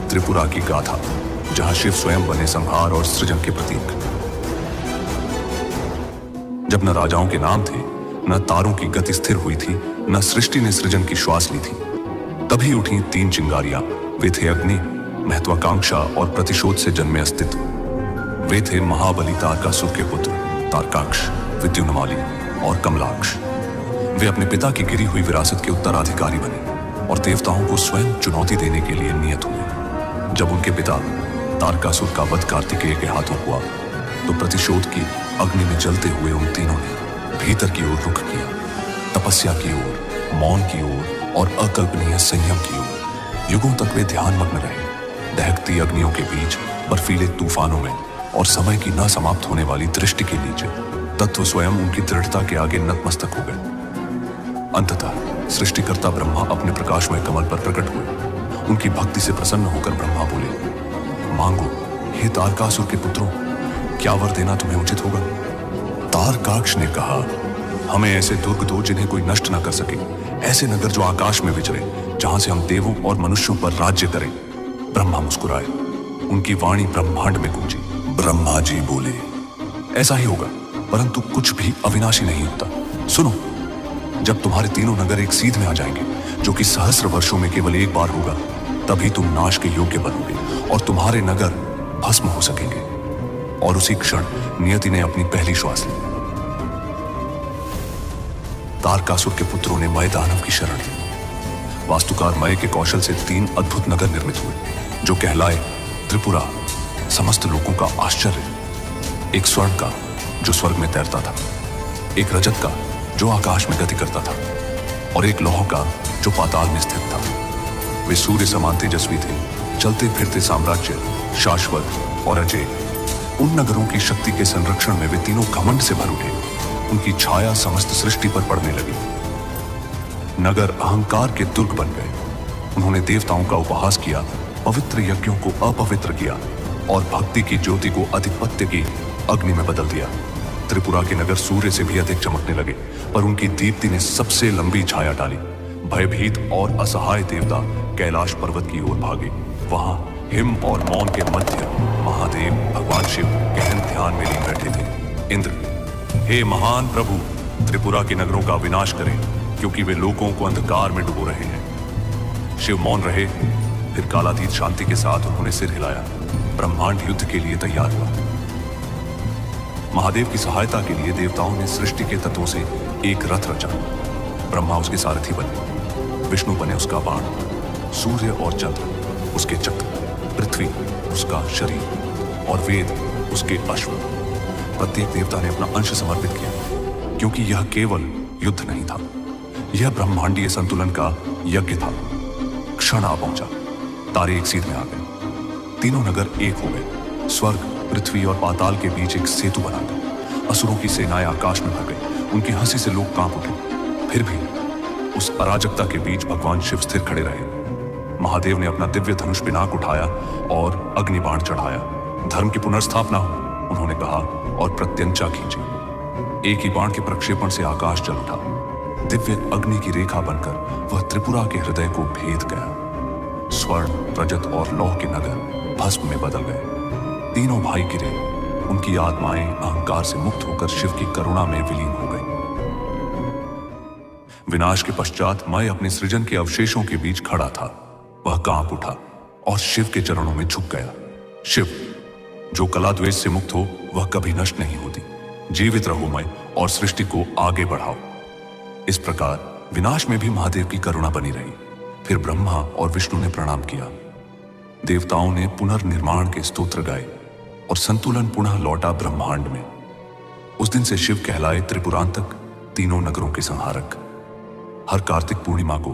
त्रिपुरा की गाथा, जहां शिव स्वयं बने संहार और सृजन के प्रतीक। जब न राजाओं के नाम थे, न तारों की गति स्थिर हुई थी, न सृष्टि ने सृजन की श्वास ली थी, तभी उठी 3 चिंगारियां। वे थे अग्नि, महत्वाकांक्षा और प्रतिशोध से जन्मे अस्तित्व। वे थे महाबली तारकासुर के पुत्र तारकाक्ष, विद्युन्माली और कमलाक्ष। वे अपने पिता की गिरी हुई विरासत के उत्तराधिकारी बने और देवताओं को स्वयं चुनौती देने के लिए नियत हुए। जब उनके पिता तारकासुर का वध कार्तिकेय के हाथों हुआ, तो प्रतिशोध की अग्नि में जलते हुए उन तीनों ने भीतर की ओर रुख किया, तपस्या की ओर, मौन की ओर और अकल्पनीय संयम की ओर। युगों तक वे ध्यानमग्न रहे, दहकती अग्नियों के बीच, बर्फीले तूफानों में और समय की न समाप्त होने वाली दृष्टि के नीचे। तत्व स्वयं उनकी दृढ़ता के आगे नतमस्तक हो गए। अंततः सृष्टिकर्ता ब्रह्मा अपने प्रकाशमय कमल पर प्रकट हुए। उनकी भक्ति से प्रसन्न होकर ब्रह्मा बोले, मांगो हे तारकासुर के पुत्रों, क्या वर देना तुम्हें उचित होगा? तारकाक्ष ने कहा, हमें ऐसे दुर्ग दो जिन्हें कोई नष्ट न कर सके, ऐसे नगर जो आकाश में विचरे, जहां से हम देवों और मनुष्यों पर राज्य करें। ब्रह्मा मुस्कुराए, उनकी वाणी ब्रह्मांड में गूंजी। ब्रह्मा जी बोले, ऐसा ही होगा, परंतु कुछ भी अविनाशी नहीं होता। सुनो, जब तुम्हारे तीनों नगर एक सीध में आ जाएंगे, जो कि सहस्र वर्षों में केवल एक बार होगा, तभी तुम नाश के योग्य बनोगे और तुम्हारे नगर भस्म हो सकेंगे। और उसी क्षण नियति ने अपनी पहली श्वास ली। तारकासुर के पुत्रों ने मय दानव की शरण ली। वास्तुकार मय के कौशल से 3 अद्भुत नगर निर्मित हुए, जो कहलाए त्रिपुरा, समस्त लोगों का आश्चर्य। एक स्वर्ण का, जो स्वर्ग में तैरता था, एक रजत का, जो आकाश में गति करता था, और एक लौह का, जो पाताल में स्थित था। वे सूर्य समान तेजस्वी थे, चलते फिरते साम्राज्य, शाश्वत और अजय। उन नगरों की शक्ति के संरक्षण में वे तीनों घमंड से भर उठे। उनकी छाया समस्त सृष्टि पर पड़ने लगी। नगर अहंकार के दुर्ग बन गए। उन्होंने देवताओं का उपहास किया, पवित्र यज्ञों को अपवित्र किया और भक्ति की ज्योति को आधिपत्य की अग्नि में बदल दिया। त्रिपुरा के नगर सूर्य से भी अधिक चमकने लगे, पर उनकी दीप्ति ने सबसे लंबी छाया डाली। भयभीत और असहाय देवता कैलाश पर्वत की ओर भागे। वहां हिम और मौन के मध्य महादेव भगवान शिव गहन ध्यान में लीन बैठे थे। इंद्र, हे महान प्रभु, त्रिपुरा के नगरों का विनाश करें, क्योंकि वे लोगों को अंधकार में डुबो रहे हैं। शिव मौन रहे, फिर कालातीत शांति के साथ उन्होंने सिर हिलाया। ब्रह्मांड युद्ध के लिए तैयार हुआ। महादेव की सहायता के लिए देवताओं ने सृष्टि के तत्वों से एक रथ रचा। ब्रह्मा उसके सारथी बने, विष्णु बने उसका बाण, सूर्य और चंद्र उसके चक्र, पृथ्वी उसका शरीर और वेद उसके अश्व। प्रत्येक देवता ने अपना अंश समर्पित किया, क्योंकि यह केवल युद्ध नहीं था, यह ब्रह्मांडीय संतुलन का यज्ञ था। क्षण आ पहुंचा, तारे एक सीध में आ गए। तीनों नगर एक हो गए। स्वर्ग, पृथ्वी और पाताल के बीच एक सेतु बना गया। असुरों की सेनाएं आकाश में भर गई। उनकी हंसी से लोग कांप उठे। फिर भी उस अराजकता के बीच भगवान शिव स्थिर खड़े रहे। महादेव ने अपना दिव्य धनुष पिनाक उठाया और अग्निबाण चढ़ाया। धर्म की पुनर्स्थापना हो, उन्होंने कहा और प्रत्यंचा खींची। एक ही बाण के प्रक्षेपण से आकाश जल उठा। दिव्य अग्नि की रेखा बनकर वह त्रिपुरा के हृदय को भेद गया। स्वर्ण, रजत और लौह के नगर भस्म में बदल गए। तीनों भाई गिरे। उनकी आत्माएं अहंकार से मुक्त होकर शिव की करुणा में विलीन हो गई। विनाश के पश्चात मय अपने सृजन के अवशेषों के बीच खड़ा था। वह कांप उठा और शिव के चरणों में झुक गया। शिव, जो कला द्वेष से मुक्त हो, वह कभी नष्ट नहीं होती। जीवित रहो मय और सृष्टि को आगे बढ़ाओ। इस प्रकार विनाश में भी महादेव की करुणा बनी रही। फिर ब्रह्मा और विष्णु ने प्रणाम किया। देवताओं ने पुनर्निर्माण के स्तोत्र गाए और संतुलन पुनः लौटा ब्रह्मांड में। उस दिन से शिव कहलाए त्रिपुरांतक, तीनों नगरों के संहारक। हर कार्तिक पूर्णिमा को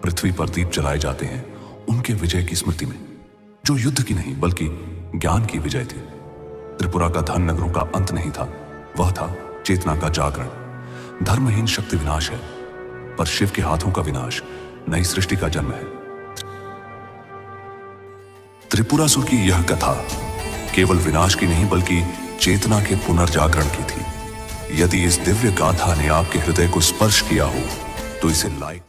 पृथ्वी पर दीप जलाए जाते हैं उनके विजय की स्मृति में, जो युद्ध की नहीं बल्कि ज्ञान की विजय थी। त्रिपुरा का धन नगरों का अंत नहीं था, वह था चेतना का जागरण। धर्महीन शक्ति विनाश है, पर शिव के हाथों का विनाश नई सृष्टि का जन्म है। त्रिपुरासुर की यह कथा केवल विनाश की नहीं बल्कि चेतना के पुनर्जागरण की थी। यदि इस दिव्य गाथा ने आपके हृदय को स्पर्श किया हो तो इसे लाइक